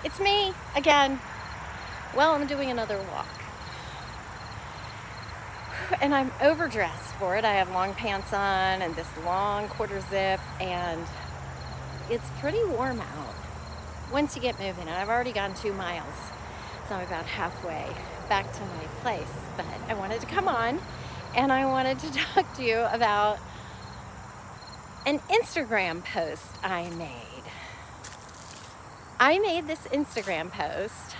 It's me again. Well, I'm doing another walk. And I'm overdressed for it. I have long pants on and this long quarter zip, and it's pretty warm out once you get moving. And I've already gone 2 miles, so I'm about halfway back to my place. But I wanted to come on and I wanted to talk to you about an Instagram post I made. I made this Instagram post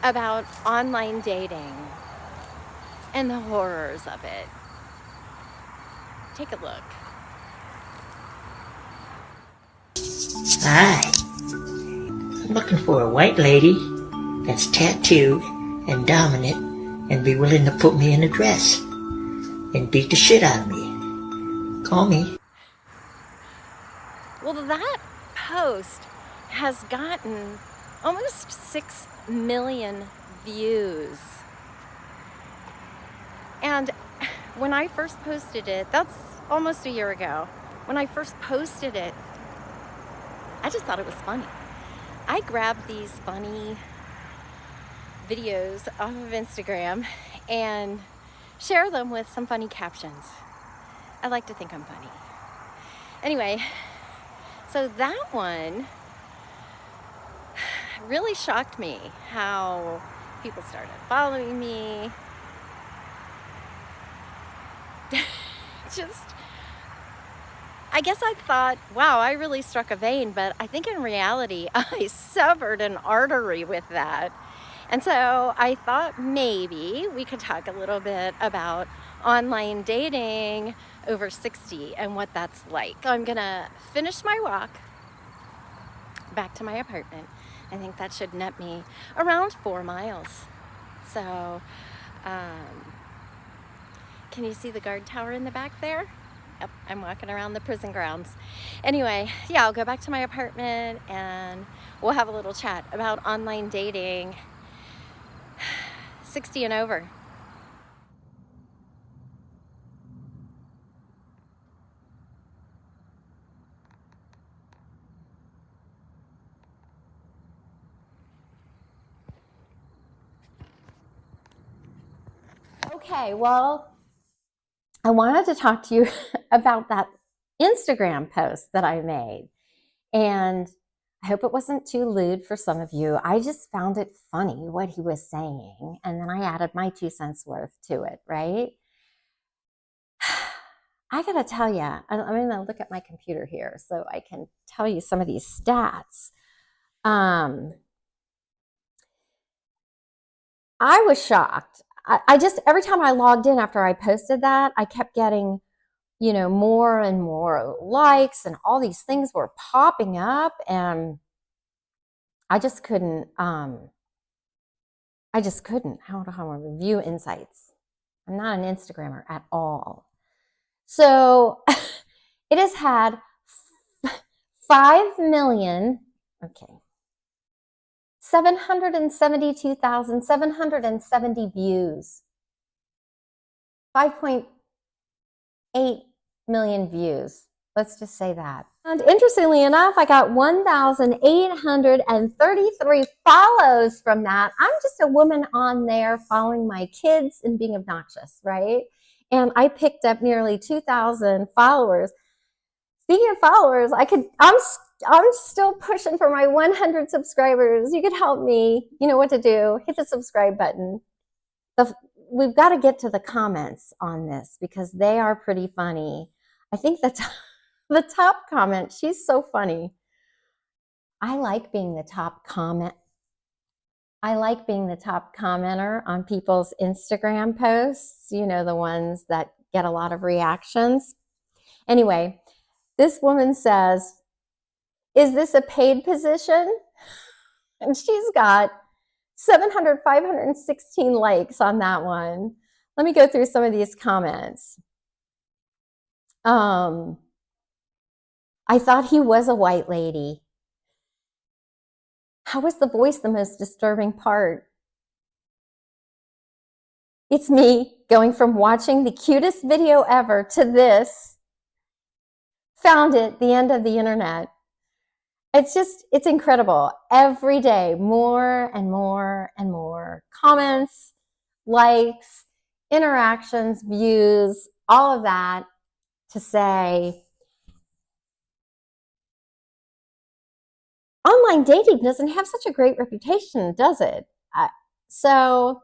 about online dating and the horrors of it. Take a look. Hi, I'm looking for a white lady that's tattooed and dominant and be willing to put me in a dress and beat the shit out of me. Call me. Well, that post has gotten almost 6 million views. And when I first posted it, that's almost a year ago. When I first posted it, I just thought it was funny. I grabbed these funny videos off of Instagram and share them with some funny captions. I like to think I'm funny. Anyway, so that one really shocked me how people started following me. Just, I guess I thought, wow, I really struck a vein, but I think in reality, I severed an artery with that. And so I thought maybe we could talk a little bit about online dating over 60 and what that's like. So I'm gonna finish my walk back to my apartment. I think that should net me around 4 miles. So, can you see the guard tower in the back there? Yep, I'm walking around the prison grounds. Anyway, yeah, I'll go back to my apartment and we'll have a little chat about online dating, 60 and over. Okay, well, I wanted to talk to you about that Instagram post that I made. And I hope it wasn't too lewd for some of you. I just found it funny what he was saying. And then I added my 2 cents worth to it, right? I got to tell you, I'm going to look at my computer here so I can tell you some of these stats. I was shocked. I just, every time I logged in after I posted that, I kept getting, more and more likes and all these things were popping up. And I just couldn't, How do I review insights? I'm not an Instagrammer at all. So it has had 5 million, okay, 772,770 views, 5.8 million views. Let's just say that. And interestingly enough, I got 1,833 follows from that. I'm just a woman on there following my kids and being obnoxious, right? And I picked up nearly 2,000 followers. Speaking of followers, I'm still pushing for my 100 subscribers. You could help me. You know what to do. Hit the subscribe button. We've got to get to the comments on this because they are pretty funny. I think that the top comment, she's so funny. I like being the top commenter on people's Instagram posts, the ones that get a lot of reactions. Anyway, this woman says, "Is this a paid position?" And she's got 516 likes on that one. Let me go through some of these comments. I thought he was a white lady. How was the voice the most disturbing part? It's me going from watching the cutest video ever to this. Found it, the end of the internet. it's incredible. Every day, more and more and more comments, likes, interactions, views, all of that to say online dating doesn't have such a great reputation, does it? So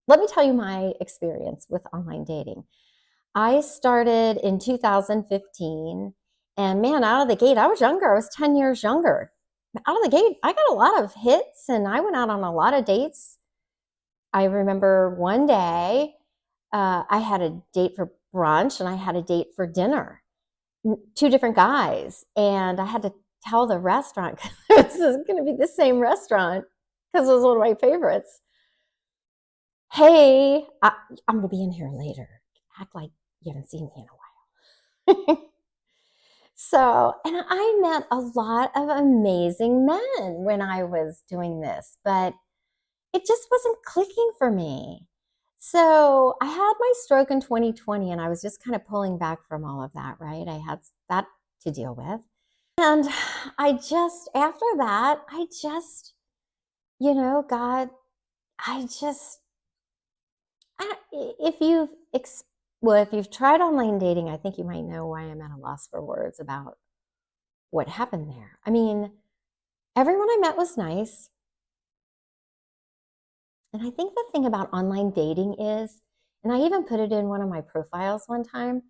let me tell you my experience with online dating. I started in 2015, and man, out of the gate, I was younger. I was 10 years younger. Out of the gate, I got a lot of hits and I went out on a lot of dates. I remember one day I had a date for brunch and I had a date for dinner, two different guys. And I had to tell the restaurant, this is going to be the same restaurant because it was one of my favorites. Hey, I'm going to be in here later. Act like you haven't seen me in a while. So, and I met a lot of amazing men when I was doing this, but it just wasn't clicking for me. So I had my stroke in 2020 and I was just kind of pulling back from all of that, right? I had that to deal with. And after that, God, I just, if you've, if you've tried online dating, I think you might know why I'm at a loss for words about what happened there. I mean, everyone I met was nice. And I think the thing about online dating is, and I even put it in one of my profiles one time,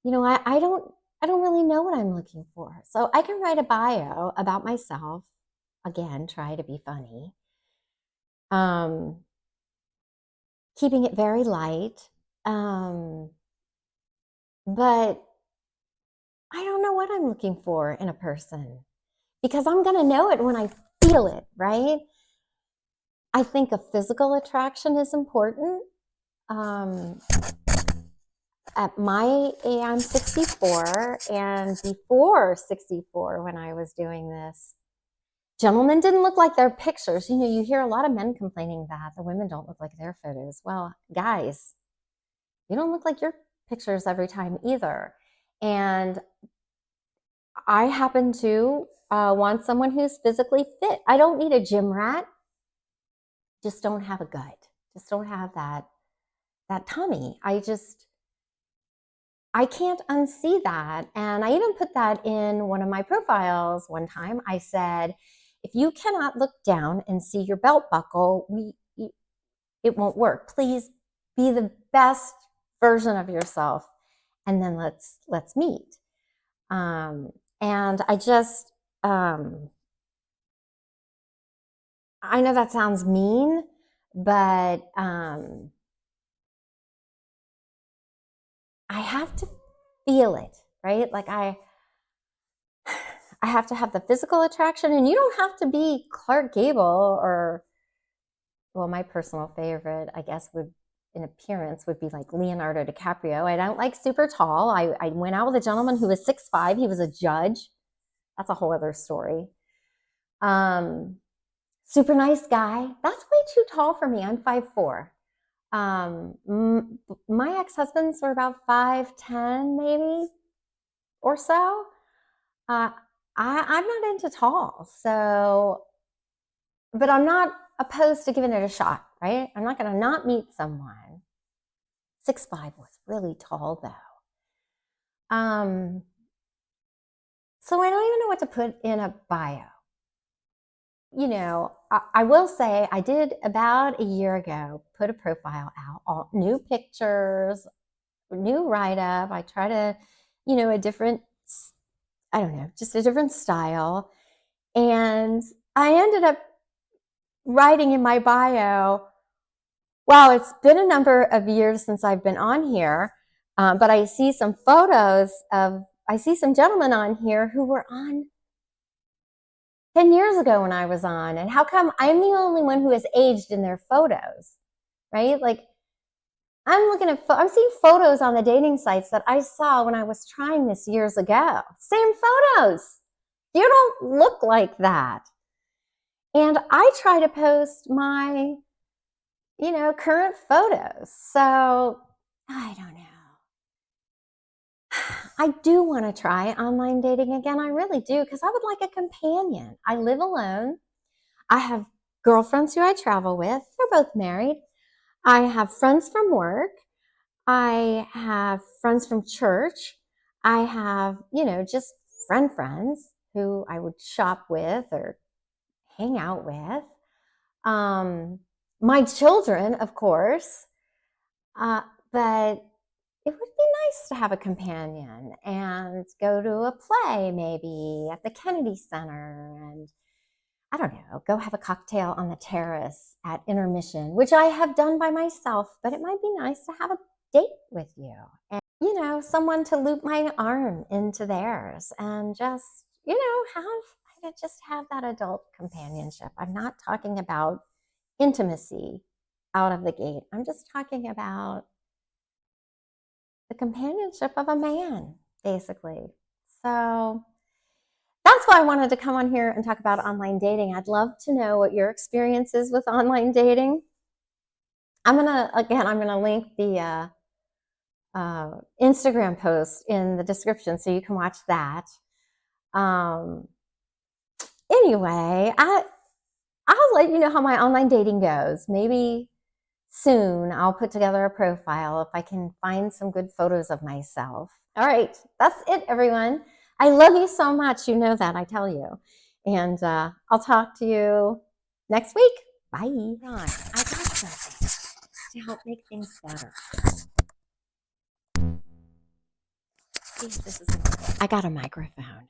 I don't really know what I'm looking for. So I can write a bio about myself, again, try to be funny. Keeping it very light. But I don't know what I'm looking for in a person because I'm going to know it when I feel it, right? I think a physical attraction is important. At my age, I'm 64, and before 64, when I was doing this, gentlemen didn't look like their pictures. You hear a lot of men complaining that the women don't look like their photos. Well, guys, you don't look like your pictures every time either. And I happen to want someone who's physically fit. I don't need a gym rat. Just don't have a gut. Just don't have that tummy. I can't unsee that. And I even put that in one of my profiles one time. I said, if you cannot look down and see your belt buckle, it won't work. Please be the best version of yourself, and then let's meet. And I just, I know that sounds mean, but I have to feel it, right? Like I have to have the physical attraction, and you don't have to be Clark Gable or, well, my personal favorite, I guess, in appearance would be like Leonardo DiCaprio. I don't like super tall. I went out with a gentleman who was 6'5". He was a judge. That's a whole other story. Super nice guy. That's way too tall for me. I'm 5'4". My ex-husbands were about 5'10", maybe, or so. I'm not into tall, so, but I'm not opposed to giving it a shot, right? I'm not going to not meet someone. 6'5" was really tall, though. So I don't even know what to put in a bio. I will say I did about a year ago put a profile out, all new pictures, new write-up. I try to, a different, I don't know, just a different style. And I ended up writing in my bio, wow, it's been a number of years since I've been on here, but I see some gentlemen on here who were on 10 years ago when I was on. And how come I'm the only one who has aged in their photos, right? Like, I'm seeing photos on the dating sites that I saw when I was trying this years ago. Same photos. You don't look like that. And I try to post my, current photos. So I don't know. I do want to try online dating again. I really do, because I would like a companion. I live alone. I have girlfriends who I travel with. They're both married. I have friends from work. I have friends from church. I have, just friends who I would shop with or hang out with. My children, of course. But it would be nice to have a companion and go to a play maybe at the Kennedy Center, and I don't know, go have a cocktail on the terrace at intermission, which I have done by myself, but it might be nice to have a date with you and, someone to loop my arm into theirs and just, have that adult companionship. I'm not talking about intimacy out of the gate. I'm just talking about the companionship of a man, basically. So that's why I wanted to come on here and talk about online dating. I'd love to know what your experience is with online dating. I'm gonna link the Instagram post in the description so you can watch that. Anyway, I'll let you know how my online dating goes. Maybe soon I'll put together a profile if I can find some good photos of myself. All right, that's it, everyone. I love you so much. You know that, I tell you. And I'll talk to you next week. Bye. Right, I got something to help make things better. See if this is. I got a microphone.